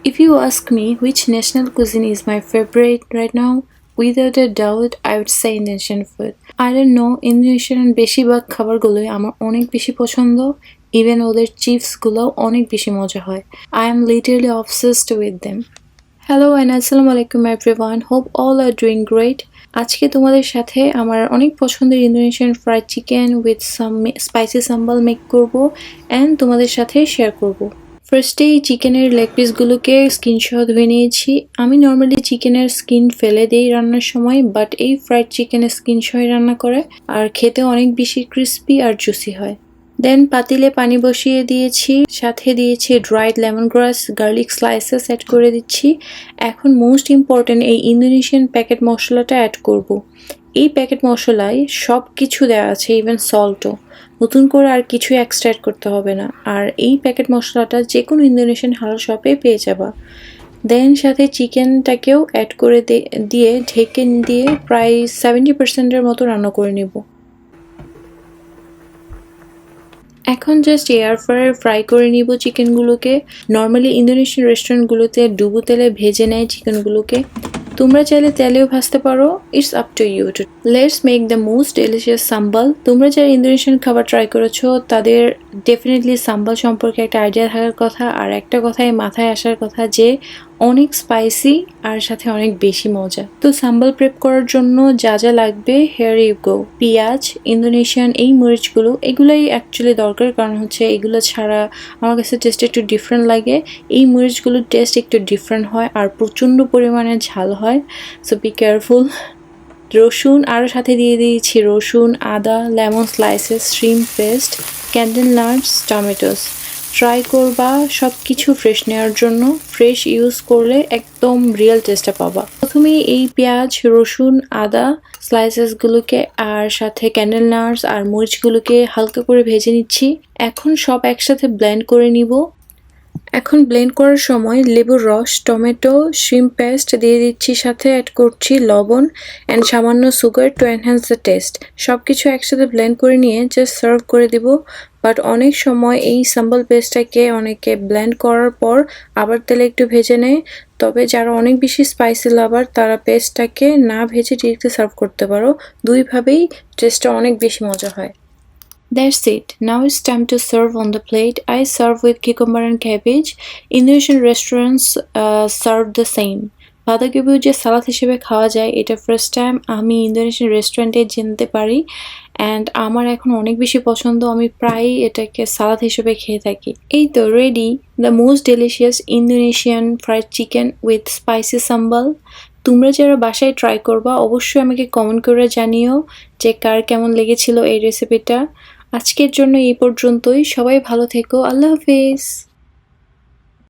If you ask me which national cuisine is my favorite right now, without a doubt, I would say Indonesian food. I don't know, Indonesian বেশিরভাগ খাবারগুলোই আমার অনেক বেশি পছন্দ, even ওদের চিপসগুলো অনেক বেশি মজা হয়। I am literally obsessed with them. Hello and আসসালামু আলাইকুম everyone, hope all are doing great. আজকে তোমাদের সাথে আমার অনেক পছন্দের Indonesian fried chicken with some spicy sambal make করব অ্যান্ড তোমাদের সাথে শেয়ার করব। ফার্স্টেই চিকেনের লেগ পিসগুলোকে স্কিন সহ ধুয়ে নিয়েছি। আমি নর্মালি চিকেনের স্কিন ফেলে দিই রান্নার সময়, বাট এই ফ্রাইড চিকেনের স্কিন সহ রান্না করে আর খেতে অনেক বেশি ক্রিস্পি আর জুসি হয়। দেন পাতিলে পানি বসিয়ে দিয়েছি, সাথে দিয়েছি dried lemon grass, garlic slices add করে দিচ্ছি। এখন মোস্ট ইম্পর্টেন্ট এই ইন্দোনেশিয়ান প্যাকেট মশলাটা অ্যাড করব। এই প্যাকেট মশলায় সব কিছু দেওয়া আছে, ইভেন সল্টও। নতুন করে আর কিছু এক্সট্রা অ্যাড করতে হবে না। আর এই প্যাকেট মশলাটা যে কোনো ইন্দোনেশিয়ান হালাল শপে পেয়ে যাবা। দেন সাথে চিকেনটাকেও অ্যাড করে দিয়ে ঢেকে দিয়ে প্রায় 70%-এর মতো রান্না করে নেব। এখন জাস্ট এয়ার ফ্রায়ার ফ্রাই করে নিব চিকেনগুলোকে। নর্মালি ইন্দোনেশিয়ান রেস্টুরেন্টগুলোতে ডুবো তেলে ভেজে নেয় চিকেনগুলোকে। তোমরা চাইলে তেলেও ভাজতে পারো, it's up to you. Let's make the most delicious sambal. তোমরা যারা ইন্দোনেশিয়ান খাবার ট্রাই করেছো তাদের ডেফিনেটলি সাম্বাল সম্পর্কে একটা আইডিয়া থাকার কথা, আর একটা কথাই মাথায় আসার কথা যে অনেক স্পাইসি আর সাথে অনেক বেশি মজা। তো সাম্বাল প্রেপ করার জন্য যা যা লাগবে, হেয়ার ইউ গো। পেঁয়াজ, ইন্দোনেশিয়ান এই মরিচগুলো, এগুলোই অ্যাকচুয়ালি দরকার, কারণ হচ্ছে এগুলো ছাড়া আমার কাছে টেস্ট একটু ডিফারেন্ট লাগে। এই মরিচগুলোর টেস্ট একটু ডিফারেন্ট হয় আর প্রচণ্ড পরিমাণে ঝাল হয়, সো বি কেয়ারফুল। রসুন, আরও সাথে দিয়ে দিয়েছি রসুন, আদা, lemon slices, shrimp paste, candle nuts, tomatoes. Try করবা সব কিছু ফ্রেশ নেওয়ার জন্য। ফ্রেশ ইউজ করলে একদম রিয়েল টেস্টটা পাবা। প্রথমে এই পেঁয়াজ, রসুন, আদা স্লাইসেসগুলোকে আর সাথে ক্যান্ডেল নাটস আর মরিচগুলোকে হালকা করে ভেজে নিচ্ছি। এখন সব একসাথে ব্লেন্ড করে নিব। এখন ব্লেন্ড করার সময় লেবুর রস, টমেটো, শ্রিম্প পেস্ট দিয়ে দিচ্ছি, সাথে অ্যাড করছি লবণ অ্যান্ড সামান্য sugar to enhance the test. সব কিছু একসাথে ব্লেন্ড করে নিয়ে জাস্ট সার্ভ করে দিব। বাট অনেক সময় এই সাম্বাল পেস্টটাকে অনেকে ব্লেন্ড করার পর আবার তেলে একটু ভেজে নেয়, তবে যারা অনেক বেশি স্পাইসি লাভার তারা পেস্টটাকে না ভেজে ডিরেক্টলি সার্ভ করতে পারো। দুইভাবেই টেস্টটা অনেক বেশি মজা হয়। That's it. Now it's time to serve on the plate. I serve with cucumber and cabbage. Indonesian restaurants serve the same. বাঁধাকপিও যে সালাদ হিসেবে খাওয়া যায়, এটা ফার্স্ট টাইম আমি ইন্দোনেশিয়ান রেস্টুরেন্টে জানতে পারি অ্যান্ড আমার এখন অনেক বেশি পছন্দ। আমি প্রায়ই এটাকে সালাদ হিসেবে খেয়ে থাকি। এই তো ready the most delicious Indonesian fried chicken with spicy sambal. তোমরা যারা বাসায় ট্রাই করবা অবশ্যই আমাকে কমেন্ট করে জানিও যে কার কেমন লেগেছিল এই রেসিপিটা। আজকের জন্য এই পর্যন্তই। সবাই ভালো থেকো। আল্লাহ হাফেজ।